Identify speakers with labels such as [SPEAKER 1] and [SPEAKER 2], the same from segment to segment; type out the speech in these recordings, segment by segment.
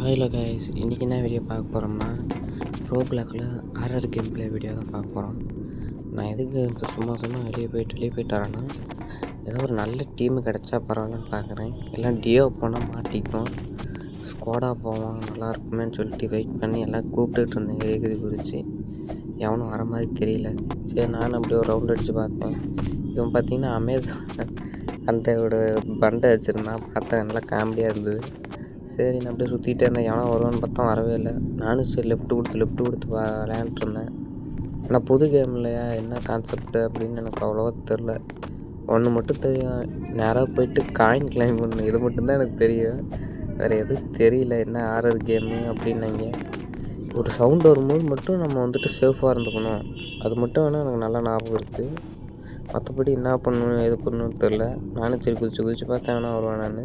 [SPEAKER 1] Hello guys, இன்றைக்கி என்ன video பார்க்க போகிறோம்னா ரோப்ளாக்கில் ஹாரர் கேம் ப்ளே வீடியோ தான் பார்க்க போகிறோம். நான் எதுக்கு இப்போ சும்மா வெளியே போயிட்டு வரேன்னா, ஏதோ ஒரு நல்ல டீமு கிடச்சா பரவாயில்லன்னு பார்க்குறேன். எல்லாம் டியோ போனால் மாட்டிக்கும், ஸ்குவாடாக போவோம் நல்லா இருக்குமேன்னு சொல்லிட்டு வெயிட் பண்ணி எல்லாம் கூப்பிட்டுட்டு இருந்தேன். எதுக்கு குறித்து எவனும் வர மாதிரி தெரியல. சரி, நானும் அப்படியே ஒரு ரவுண்ட் அடித்து பார்த்தேன். இவன் பார்த்தீங்கன்னா அமேசான் அந்த ஒரு பண்டை வச்சுருந்தான். பார்த்தா நல்லா காமெடியாக இருந்தது. சரி, நான் அப்படியே சுற்றிட்டே இருந்தேன். எவனோ வருவான்னு பார்த்தா வரவே இல்லை. நானும் சரி லெஃப்ட் கொடுத்து விளையாண்டுருந்தேன். ஆனால் புது கேம் இல்லையா, என்ன கான்செப்ட்டு அப்படின்னு எனக்கு அவ்வளோவா தெரில. ஒன்று மட்டும் தெரியும், நேராக போயிட்டு காயின் கிளைம் பண்ணணும். இது மட்டும்தான் எனக்கு தெரியும், வேறு எதுவும் தெரியல. என்ன ஹாரர் கேமு அப்படின்னாங்க. ஒரு சவுண்டு வரும்போது மட்டும் நம்ம வந்துட்டு சேஃபாக இருந்துக்கணும், அது மட்டும் வேணால் எனக்கு நல்லா ஞாபகம் இருக்குது. மற்றபடி என்ன பண்ணணும் எது பண்ணணும்னு தெரில. நானும் சரி குதிச்சு பார்த்தேன் வேணா வருவேன். நான்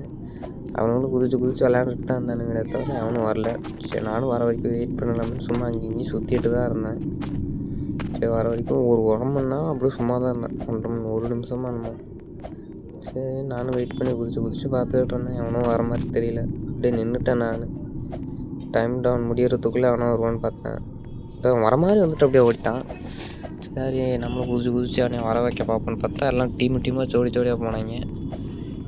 [SPEAKER 1] அவனுங்களும் குதிச்சு விளையாண்டுட்டு தான் இருந்தானுங்களே தவிர அவனும் வரல. சரி, நானும் வர வரைக்கும் வெயிட் பண்ணலாம்னு சும்மா அங்கேயும் சுற்றிட்டு தான் இருந்தேன். சரி, வர வரைக்கும் ஒரு 1 மணி நேரம் அப்படியே சும்மா தான் இருந்தேன். 1 நிமிஷமாக இருந்தேன். சரி, நானும் வெயிட் பண்ணி குதிச்சு பார்த்துக்கிட்டு இருந்தேன். அவனும் வர மாதிரி தெரியல. அப்படியே நின்றுட்டேன். நான் டைம் டவுன் முடியறதுக்குள்ளே அவனும் வருவான்னு பார்த்தேன். அதான் வர மாதிரி வந்துட்டு அப்படியே ஓடிட்டான். சரி, நம்மளும் குதிச்சு அவனை வர வைக்க பார்ப்போன்னு பார்த்தா எல்லாம் டீமாக ஜோடியாக போனாங்க.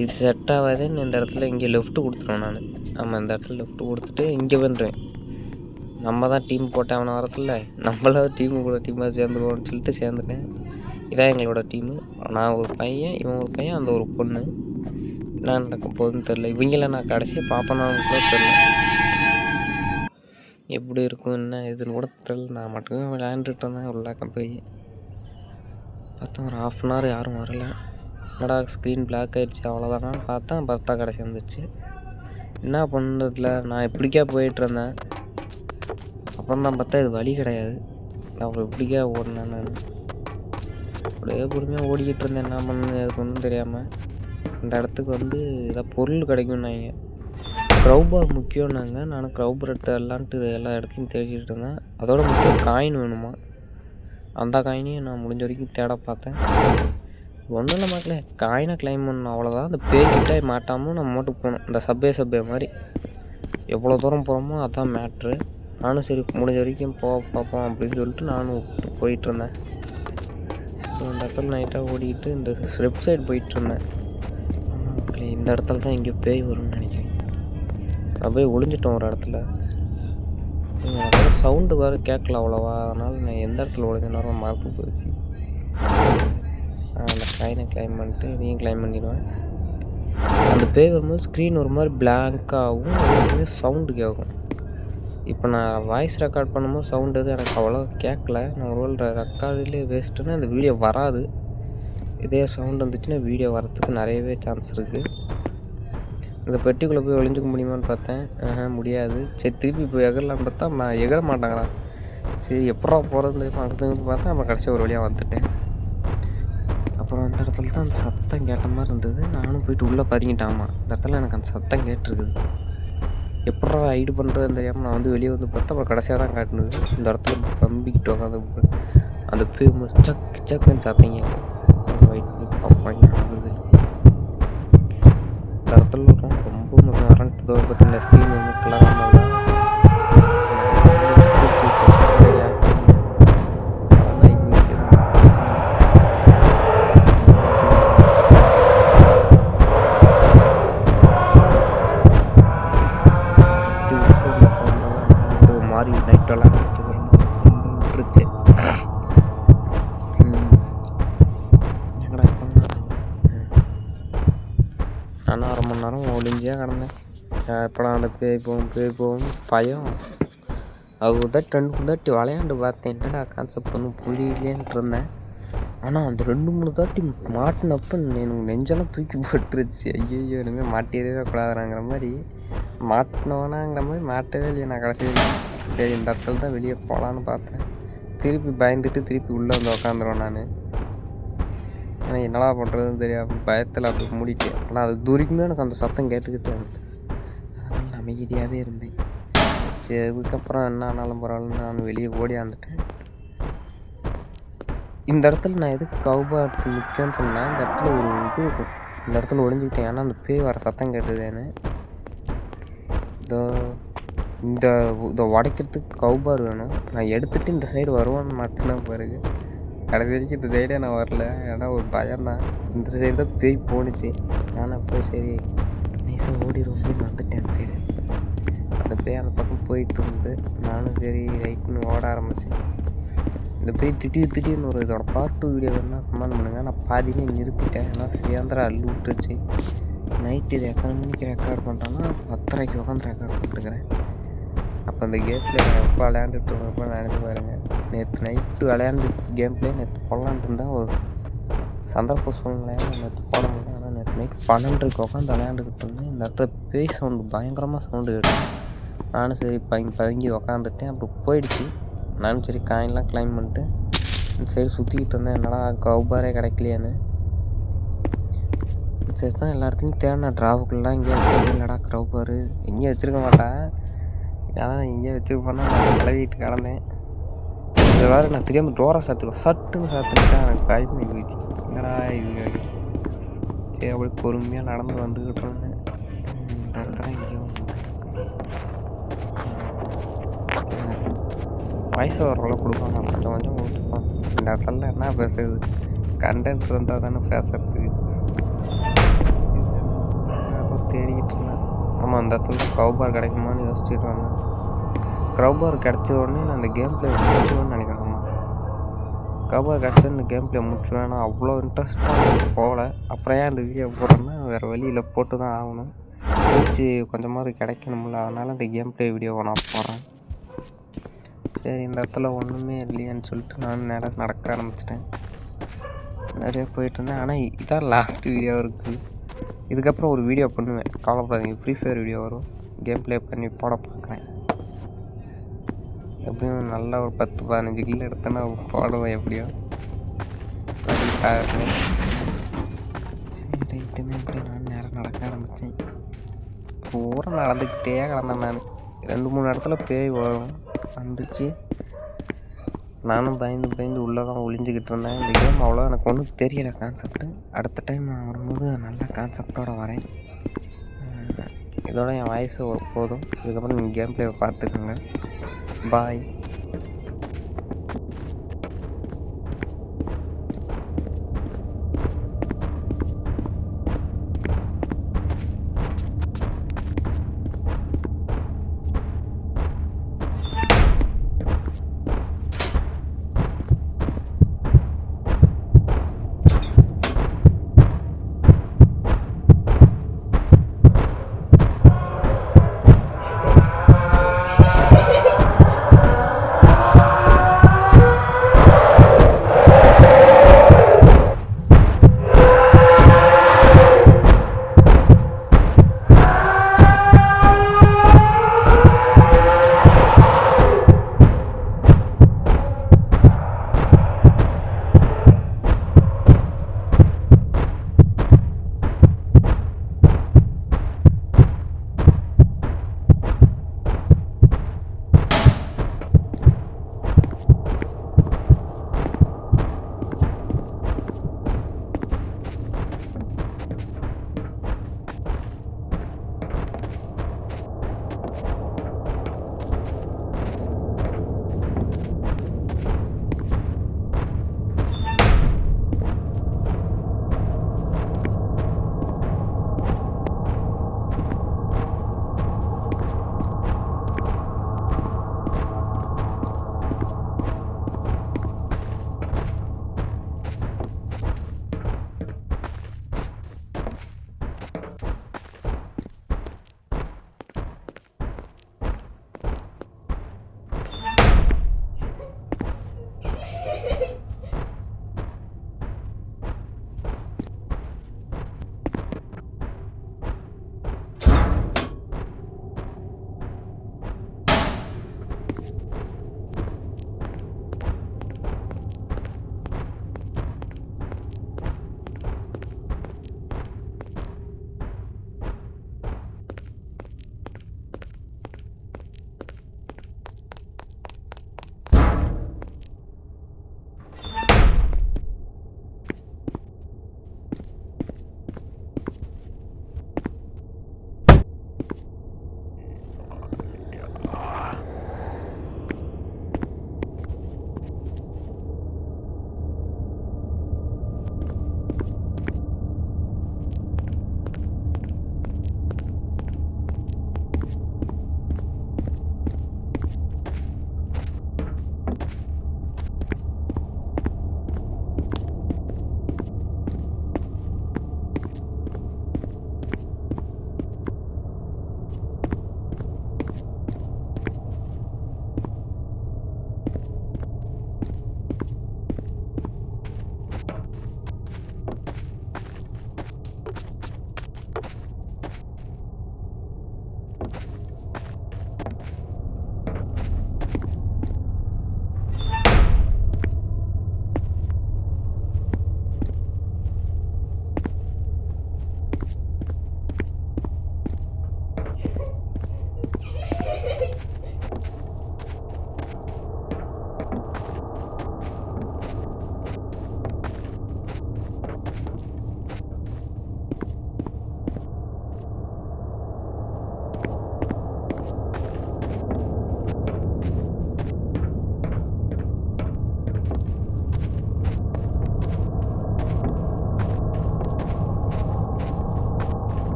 [SPEAKER 1] இது செட் ஆகாதுன்னு இந்த இடத்துல இங்கே லெஃப்ட்டு கொடுத்துருவேன். நம்ம இந்த இடத்துல லெஃப்ட்டு கொடுத்துட்டு இங்கே வந்துடுவேன். நம்ம தான் டீம் போட்டேன், அவனை வரதில்ல, நம்மளாவது டீமாக சேர்ந்துருவோம்னு சொல்லிட்டு சேர்ந்துட்டேன். இதான் எங்களோட டீமு. நான் ஒரு பையன், இவன் ஒரு பையன், அந்த ஒரு பொண்ணு. என்ன நடக்க போகுதுன்னு தெரில. இவங்கள நான் கடைசியாக பார்ப்பேன்னு கூட தெரில. எப்படி இருக்கும் என்ன இதுன்னு கூட தெரில. நான் மட்டும் விளையாண்டுட்டு இருந்தேன் உள்ளாக்க போய். பார்த்தா ஒரு 1/2 அன் ஹவர் யாரும் வரல. என்னடா ஸ்க்ரீன் பிளாக் ஆகிடுச்சு அவ்வளோதானான்னு பார்த்தா கடைசி வந்துடுச்சு. என்ன பண்ணுறதுல நான் இப்படிக்கா போயிட்டுருந்தேன். அப்புறம் தான் பார்த்தா இது வழி கிடையாது. அப்புறம் இப்படிக்கா ஓடினேன். நான் அப்படியே பொறுமையாக ஓடிக்கிட்டு இருந்தேன். என்ன பண்ணு அதுக்கு ஒன்றும் தெரியாமல். இந்த இடத்துக்கு ஏதாவது பொருள் கிடைக்கும்னாங்க. க்ரௌபார் முக்கியம்னாங்க. நான் க்ரௌபர் எடுத்துலான்ட்டு எல்லா இடத்துலையும் தேடிட்டு இருந்தேன். அதோட முக்கியம் காயின் வேணுமா. அந்த காயினையும் நான் முடிஞ்ச வரைக்கும் தேட பார்த்தேன். ஒன்றும் இல்லை மாட்டல, காயினை கிளைம் பண்ணணும் அவ்வளோதான். அந்த பேக்கிட்ட மாட்டாமல் நம்ம மட்டும் போகணும். இந்த சப்பே மாதிரி எவ்வளோ தூரம் போகிறோமோ அதான் மேட்ரு. நானும் சரி முடிஞ்ச வரைக்கும் பார்ப்போம் அப்படின்னு சொல்லிட்டு நானும் போயிட்டுருந்தேன். இந்த இடத்துல நைட்டாக ஓடிக்கிட்டு இந்த லெஃப்ட் சைடு போயிட்டுருந்தேன். இந்த இடத்துல தான் இங்கே பேய் வரும்னு நினைக்கிறேன். நான் போய் ஒளிஞ்சிட்டோம் ஒரு இடத்துல. அதோட சவுண்டு வேறு கேட்கல அவ்வளோவா. அதனால் நான் எந்த இடத்துல ஒளிஞ்ச நேரம் மறந்து போயிடுச்சு. அந்த காயினை கிளைம் பண்ணிட்டு இதையும் கிளைம் பண்ணிடுவேன். அந்த பேய் வரும்போது ஸ்க்ரீன் ஒரு மாதிரி பிளாங்காகவும் சவுண்டு கேட்கும். இப்போ நான் வாய்ஸ் ரெக்கார்ட் பண்ணும்போது சவுண்டு எதுவும் எனக்கு அவ்வளோ கேட்கல. நான் ஒரு ரெக்கார்டிலே வேஸ்ட்டுன்னா இந்த வீடியோ வராது. இதே சவுண்டு வந்துச்சுன்னா வீடியோ வரத்துக்கு நிறையவே சான்ஸ் இருக்குது. இந்த பெட்டிக்குள்ளே போய் ஒளிஞ்சிக்க முடியுமான்னு பார்த்தேன். முடியாது. சரி, திருப்பி போய் எகரலான்னு பார்த்தா நான் எகர மாட்டாங்கிறான். சரி, எப்படா போகிறது பக்கத்துக்கு பார்த்தா அப்புறம் கடைசி ஒரு வழியாக வந்துட்டேன். அப்புறம் அந்த இடத்துல தான் அந்த சத்தம் கேட்ட மாதிரி இருந்தது. நானும் போயிட்டு உள்ளே பதுங்கிட்டாமா. இந்த இடத்துல எனக்கு அந்த சத்தம் கேட்டுருக்குது. எப்படா ஹைடு பண்ணுறதுன்னு தெரியாமல் நான் வெளியே பார்த்தா அப்புறம் கடைசியாக தான் காட்டுனது. இந்த இடத்துல பம்பிக்கிட்டு உட்காந்து அந்த பேய் சக்குன்னு சத்தங்க வெயிட் பண்ணி பார்ப்பாங்க நடந்தது. இந்த இடத்துல ரொம்ப அரண்டு பார்த்தீங்களா, ஸ்க்ரீன் கிளறாம மாறி நைட்டெல்லாம் விட்டுருச்சு. நானும் 1/2 மணி நேரம் ஒளிஞ்சியாக கிடந்தேன். எப்படா அந்த பேய் போகும் பயம். அது தாட்டி 2 தாட்டி விளையாண்டு பார்த்தேன். என்னடா கான்செப்ட் ஒன்றும் புரியலேன்ட்டு இருந்தேன். ஆனால் அந்த 2-3 தாட்டி மாட்டினப்போ எனக்கு நெஞ்செல்லாம் தூக்கி போட்டுருச்சு. ஐயோ, இனிமேல் மாட்டிடவே கூடாதுங்கிற மாதிரி மாட்டினவனாங்கிற மாதிரி மாட்டவே இல்லையா நான் கடைசியில். சரி, இந்த இடத்துல தான் வெளியே போகலான்னு பார்த்தேன். திருப்பி பயந்துட்டு திருப்பி உள்ளே உட்காந்துருவேன் நான். ஆனால் என்னடா பண்ணுறதுன்னு தெரியாமல் பயத்தில் அப்படி மூடிட்டேன். ஆனால் அது தூரிக்குமே எனக்கு அந்த சத்தம் கேட்டுக்கிட்டே இருந்தது. அதனால் அமைதியாகவே இருந்தேன். சரி, அதுக்கப்புறம் என்ன ஆனாலும் பரவாயில்லன்னு நான் வெளியே ஓடியாந்துட்டேன். இந்த இடத்துல நான் எதுக்கு கவுபார்த்து முக்கியம்னு சொன்னேன். இந்த இடத்துல ஒரு இது இருக்கும். இந்த இடத்துல ஒளிஞ்சிக்கிட்டேன். ஏன்னா அந்த பேய் வர சத்தம் கேட்டதுன்னு. இதோ இதை உடைக்கிறதுக்கு கவுபார் வேணும். நான் எடுத்துகிட்டு இந்த சைடு வருவான்னு மாற்றினா பாருங்க. கடைசி வரைக்கும் இந்த சைடே நான் வரல. ஏன்னா ஒரு பயம்தான். இந்த சைடு தான் பேய் போணுச்சு. நானும் போய் சரி நைஸாக ஓடிடுவோம் வந்துட்டேன் அந்த சைடு. அந்த பேய் அந்த பக்கம் போயிட்டு வந்து நானும் சரி ரைட்டுன்னு ஓட ஆரம்பித்தேன். இந்த பேய் திடீர்னு ஒரு இதோட பார்ட் 2 வீடியோ வேணால் கமெண்ட் பண்ணுங்கள். நான் பாதியிலே நிறுத்திட்டேன். ஏன்னா சேந்திரம் அள்ளு விட்டுருச்சு. நைட்டு இது எத்தனை மணிக்கு ரெக்கார்ட் பண்ணுறேன்னா 10:30க்கு உட்காந்து ரெக்கார்ட் பண்ணிட்டுருக்கிறேன். அப்போ அந்த கேம்ப்ளே நான் எப்போ விளையாண்டுட்டு இருந்தப்போ நினச்சி பாருங்கள். நேற்று நைட்டு விளையாண்டு கேம்ப்ளே நேற்று போடலான்ட்டு இருந்தால் ஒரு சந்தர்ப்ப சூழ்நிலையாக நேற்று போட முடியல. ஆனால் நேற்று நைட் 12க்கு உட்காந்து விளையாண்டுக்கிட்டு இருந்தேன். இந்த இடத்துல பேய் சவுண்டு பயங்கரமாக சவுண்டு கேட்டேன். நானும் சரி பதுங்கி உக்காந்துட்டேன். அப்புறம் போயிடுச்சு. நானும் சரி காயின்லாம் கிளைம் பண்ணிட்டு இந்த சைடு சுற்றிக்கிட்டு இருந்தேன். என்னடா கவுபாரே கிடைக்கலையான்னு. சரி தான் எல்லா இடத்துலையும் தேடினேன். ட்ராவுக்குள்ளலாம் இங்கேயே வச்சுருக்கேன். இல்லைடா கவுபாரு எங்கேயும் வச்சுருக்க மாட்டேன். ஏன்னா இங்கேயே வச்சுருப்பேன்னா நான் கிளவிட்டு கிடந்தேன். இந்த வேறு நான் தெரியாமல் டோரை சாத்துடுவேன். சட்டுன்னு சாத்துட்டேன். எனக்கு பயமே போயிடுச்சு. என்னடா இது சரி அப்படி பொறுமையாக நடந்து வந்துக்கிட்டு இருந்தேன். இந்த இடத்துல எங்கேயோ வயசு ஓரளவு கொடுப்பாங்க. கொஞ்சம் கொஞ்சம் கொடுத்துப்பான். இந்த இடத்துல என்ன பேசுறது, கண்டென்ட் இருந்தால் தானே பேசுறதுக்கு. ஏதோ தேடிக்கிட்டு இருந்தேன். ஆமாம் அந்த இடத்துல கவுபார் கிடைக்குமான்னு யோசிச்சுட்டு வந்தேன். கவுபார் கிடச்ச உடனே நான் இந்த கேம் பிளே முடிச்சுவேன்னு நினைக்கிறேன். கவுபார் கிடச்சா இந்த கேம் பிளே முடிச்சுவேன். நான் அவ்வளோ இன்ட்ரெஸ்ட்டாக போகல. அப்புறம் ஏன் இந்த வீடியோ போடுறேன்னா வேறு வழியில் போட்டு தான் ஆகணும். முடிச்சு கொஞ்சமாவது கிடைக்கணும்ல. அதனால் இந்த கேம் பிளே வீடியோவை நான் போடுறேன். சரி இந்த இடத்துல ஒன்றுமே இல்லையான்னு சொல்லிட்டு நான் நடக்க ஆரம்பிச்சிட்டேன். நிறைய போயிட்டுருந்தேன். ஆனால் இதான் லாஸ்ட் வீடியோ இருக்குது. இதுக்கப்புறம் ஒரு வீடியோ பண்ணுவேன், கவலைப்படாதீங்க. ஃப்ரீ ஃபயர் வீடியோ வரும். கேம் ப்ளே பண்ணி போட பார்க்குறேன். எப்படியும் நல்லா ஒரு 10-15 கிலோ எடுத்தேன்னா போடுவேன் எப்படியோ. சரி ரைட்டுன்னு எப்படி நான் நேரம் நடக்க ஆரம்பித்தேன். பூரா நடந்துக்கிட்டே கிடந்தேன். நான் 2-3 இடத்துல பேய் வந்துச்சு. நானும் பயந்து உள்ளே தான் ஒளிஞ்சிக்கிட்டு இருந்தேன். இந்த கேம் அவ்வளோ எனக்கு ஒன்றும் தெரியலை கான்செப்ட்டு. அடுத்த டைம் நான் வரும்போது நல்ல கான்செப்டோடு வரேன். இதோட என் வயசு போதும். இதுக்கப்புறம் நீங்கள் கேம் பிளேவை பார்த்துக்கோங்க. பாய்.